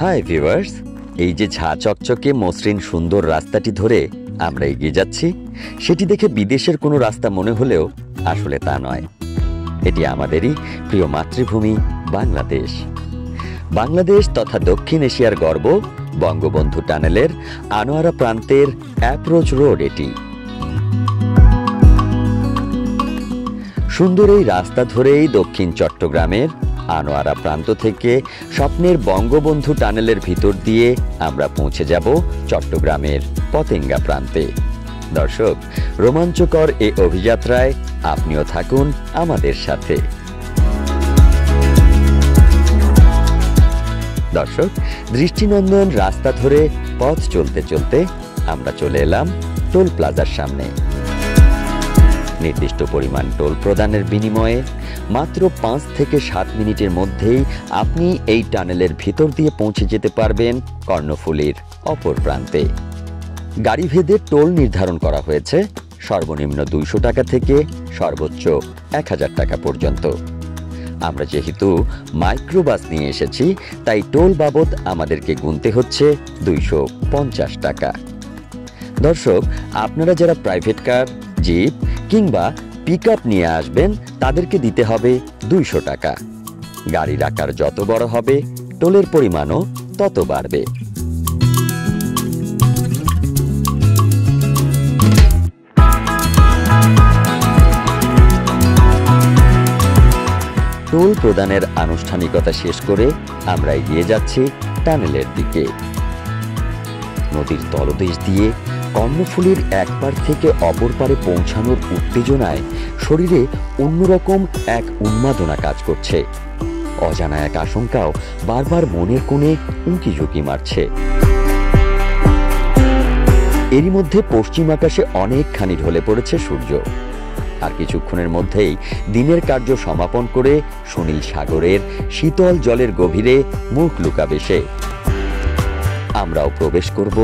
Hi viewers, এই যে ঝাঁ চকচকে মসৃণ সুন্দর রাস্তাটি ধরে আমরা এগিয়ে যাচ্ছি, সেটি দেখে বিদেশের কোনো রাস্তা মনে হলেও আসলে তা নয়। এটি আমাদেরই প্রিয় মাতৃভূমি বাংলাদেশ। বাংলাদেশ তথা দক্ষিণ এশিয়ার গর্ব বঙ্গবন্ধু টানেলের আনোয়ারা প্রান্তের অ্যাপ্রোচ রোড এটি। সুন্দর এই রাস্তা ধরেই দক্ষিণ চট্টগ্রামের আনোয়ারা প্রান্ত থেকে স্বপ্নের বঙ্গবন্ধু টানেলের ভিতর দিয়ে আমরা পৌঁছে যাব চট্টগ্রামের পতেঙ্গা প্রান্তে। দর্শক, রোমাঞ্চকর এই অভিযাত্রায় আপনিও থাকুন আমাদের সাথে। দর্শক, দৃষ্টিনন্দন রাস্তা ধরে পথ চলতে চলতে আমরা চলে এলাম টোল প্লাজার সামনে। নির্দিষ্ট পরিমাণ টোল প্রদানের বিনিময়ে মাত্র 5 থেকে 7 মিনিটের মধ্যেই আপনি এই টানেলের ভিতর দিয়ে পৌঁছে যেতে পারবেন কর্ণফুলীর অপর প্রান্তে। গাড়ি ভেদে টোল নির্ধারণ করা হয়েছে সর্বনিম্ন 200 টাকা থেকে সর্বোচ্চ 1000 টাকা পর্যন্ত। আমরা যেহেতু মাইক্রোবাস নিয়ে এসেছি, তাই টোল বাবদ আমাদেরকে গুনতে হচ্ছে 250 টাকা। দর্শক, আপনারা যারা প্রাইভেট কার, জিপ কিংবা পিকআপ নিয়ে আসবেন, তাদেরকে দিতে হবে 200 টাকা। গাড়ির আকার যত বড় হবে, টোলের পরিমাণও তত বাড়বে। টোল প্রদানের আনুষ্ঠানিকতা শেষ করে আমরা এগিয়ে যাচ্ছি টানেলের দিকে। নদীর তলদেশ দিয়ে কর্ণফুলীর এক পার থেকে অপর পারে পৌঁছানোর উত্তেজনায় শরীরে অন্যরকম এক উন্মাদনা কাজ করছে। অজানা এক আশঙ্কাও বারবার মনের কোণে উঁকি ঝুঁকি মারছে। এরই মধ্যে পশ্চিম আকাশে অনেকখানি ঢলে পড়েছে সূর্য। আর কিছুক্ষণের মধ্যেই দিনের কার্য সমাপন করে সুনীল সাগরের শীতল জলের গভীরে মুখ লুকাবে সে। আমরাও প্রবেশ করব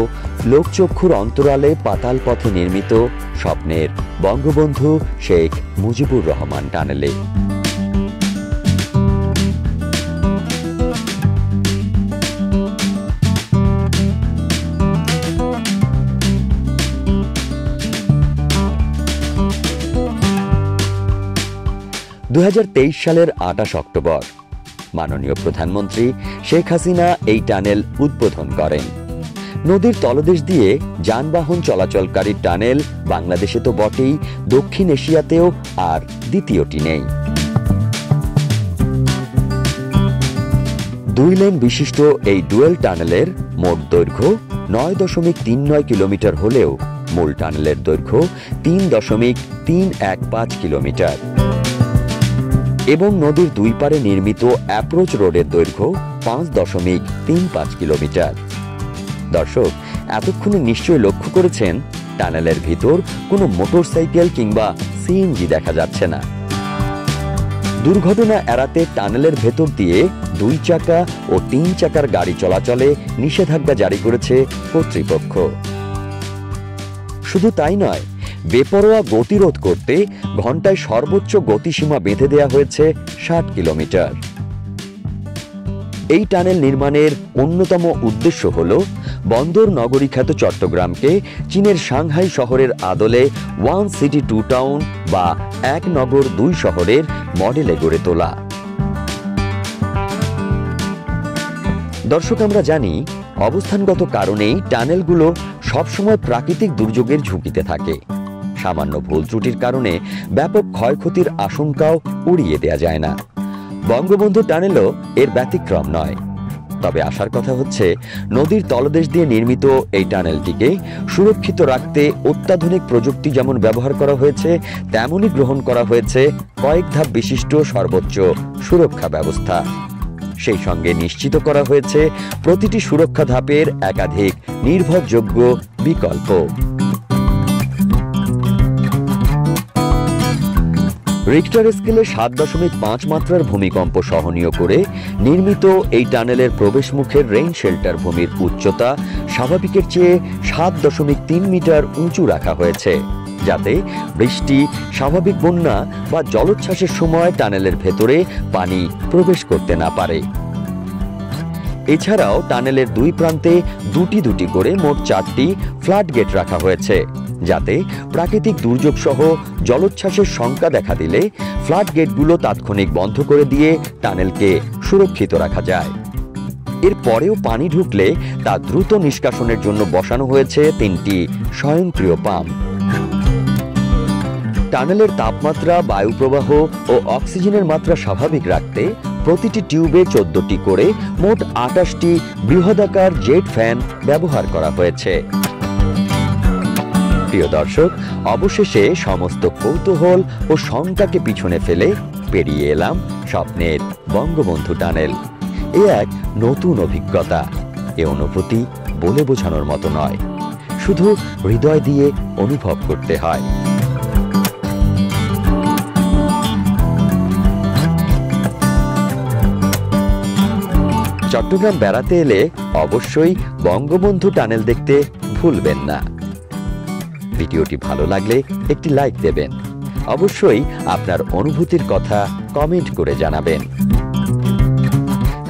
লোকচক্ষুর অন্তরালে পাতাল পথে নির্মিত স্বপ্নের বঙ্গবন্ধু শেখ মুজিবুর রহমান টানেলে। সালের 28 অক্টোবর মাননীয় প্রধানমন্ত্রী শেখ হাসিনা এই টানেল উদ্বোধন করেন। নদীর তলদেশ দিয়ে যানবাহন চলাচলকারী টানেল বাংলাদেশে তো বটেই, দক্ষিণ এশিয়াতেও আর দ্বিতীয়টি নেই। 2 লেন বিশিষ্ট এই ডুয়েল টানেলের মোট দৈর্ঘ্য 9.39 কিলোমিটার হলেও মূল টানেলের দৈর্ঘ্য 3.315 কিলোমিটার এবং নদীর দুই পারে নির্মিত অ্যাপ্রোচ রোডের দৈর্ঘ্য 5.35 কিলোমিটার। দর্শক, এতক্ষণে নিশ্চয়ই লক্ষ্য করেছেন টানেলের ভিতর কোনো মোটরসাইকেল কিংবা সিএনজি দেখা যাচ্ছে না। দুর্ঘটনা এড়াতে টানেলের ভেতর দিয়ে 2 চাকা ও 3 চাকার গাড়ি চলাচলে নিষেধাজ্ঞা জারি করেছে কর্তৃপক্ষ। শুধু তাই নয়, বেপরোয়া গতিরোধ করতে ঘন্টায় সর্বোচ্চ গতিসীমা বেঁধে দেওয়া হয়েছে 60 কিলোমিটার। এই টানেল নির্মাণের অন্যতম উদ্দেশ্য হল বন্দর নগরী খ্যাত চট্টগ্রামকে চীনের সাংহাই শহরের আদলে 1 সিটি 2 টাউন বা 1 নগর 2 শহরের মডেলে গড়ে তোলা। দর্শক, আমরা জানি অবস্থানগত কারণেই টানেলগুলো সবসময় প্রাকৃতিক দুর্যোগের ঝুঁকিতে থাকে। সামান্য ভুল ত্রুটির কারণে ব্যাপক ক্ষয়ক্ষতির আশঙ্কাও উড়িয়ে দেয়া যায় না। বঙ্গবন্ধু টানেলও এর ব্যতিক্রম নয়। তবে আসার কথা হচ্ছে, নদীর তলদেশ দিয়ে নির্মিত এই টানেলটিকে সুরক্ষিত রাখতে অত্যাধুনিক প্রযুক্তি যেমন ব্যবহার করা হয়েছে, তেমনই গ্রহণ করা হয়েছে কয়েক ধাপ বিশিষ্ট সর্বোচ্চ সুরক্ষা ব্যবস্থা। সেই সঙ্গে নিশ্চিত করা হয়েছে প্রতিটি সুরক্ষা ধাপের একাধিক নির্ভরযোগ্য বিকল্প। রিক্টার স্কেলে 7.5 মাত্রার ভূমিকম্প সহনীয় করে নির্মিত এই টানেলের প্রবেশ মুখের রেইন শেল্টার ভূমির উচ্চতা স্বাভাবিকের চেয়ে 7.3 মিটার উঁচু রাখা হয়েছে, যাতে বৃষ্টি, স্বাভাবিক বন্যা বা জলোচ্ছ্বাসের সময় টানেলের ভেতরে পানি প্রবেশ করতে না পারে। এছাড়াও টানেলের দুই প্রান্তে দুটি দুটি করে মোট 4টি ফ্লাড গেট রাখা হয়েছে, যাতে প্রাকৃতিক দুর্যোগ সহ জলোচ্ছ্বাসের শঙ্কা দেখা দিলে ফ্লাড গেটগুলো তাৎক্ষণিক বন্ধ করে দিয়ে টানেলকে সুরক্ষিত রাখা যায়। এর পরেও পানি ঢুকলে তা দ্রুত নিষ্কাশনের জন্য বসানো হয়েছে 3টি স্বয়ংক্রিয় পাম্প। টানেলের তাপমাত্রা, বায়ু প্রবাহ ও অক্সিজেনের মাত্রা স্বাভাবিক রাখতে প্রতিটি টিউবে 14টি করে মোট 28টি বৃহদাকার জেট ফ্যান ব্যবহার করা হয়েছে। প্রিয় দর্শক, অবশেষে সমস্ত কৌতূহল ও শঙ্কাকে পিছনে ফেলে পেরিয়ে এলাম স্বপ্নের বঙ্গবন্ধু টানেল। এ এক নতুন অভিজ্ঞতা। এ অনুভূতি বলে বোঝানোর মতো নয়, শুধু হৃদয় দিয়ে অনুভব করতে হয়। চট্টগ্রাম বেড়াতে এলে অবশ্যই বঙ্গবন্ধু টানেল দেখতে ভুলবেন না। ভিডিওটি ভালো লাগলে একটি লাইক দেবেন। অবশ্যই আপনার অনুভূতির কথা কমেন্ট করে জানাবেন।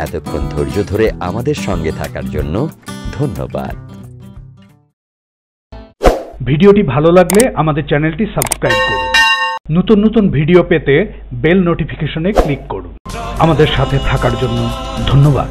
এতক্ষণ ধৈর্য ধরে আমাদের সঙ্গে থাকার জন্য ধন্যবাদ। ভিডিওটি ভালো লাগলে আমাদের চ্যানেলটি সাবস্ক্রাইব করুন। নতুন নতুন ভিডিও পেতে বেল নোটিফিকেশনে ক্লিক করুন। আমাদের সাথে থাকার জন্য ধন্যবাদ।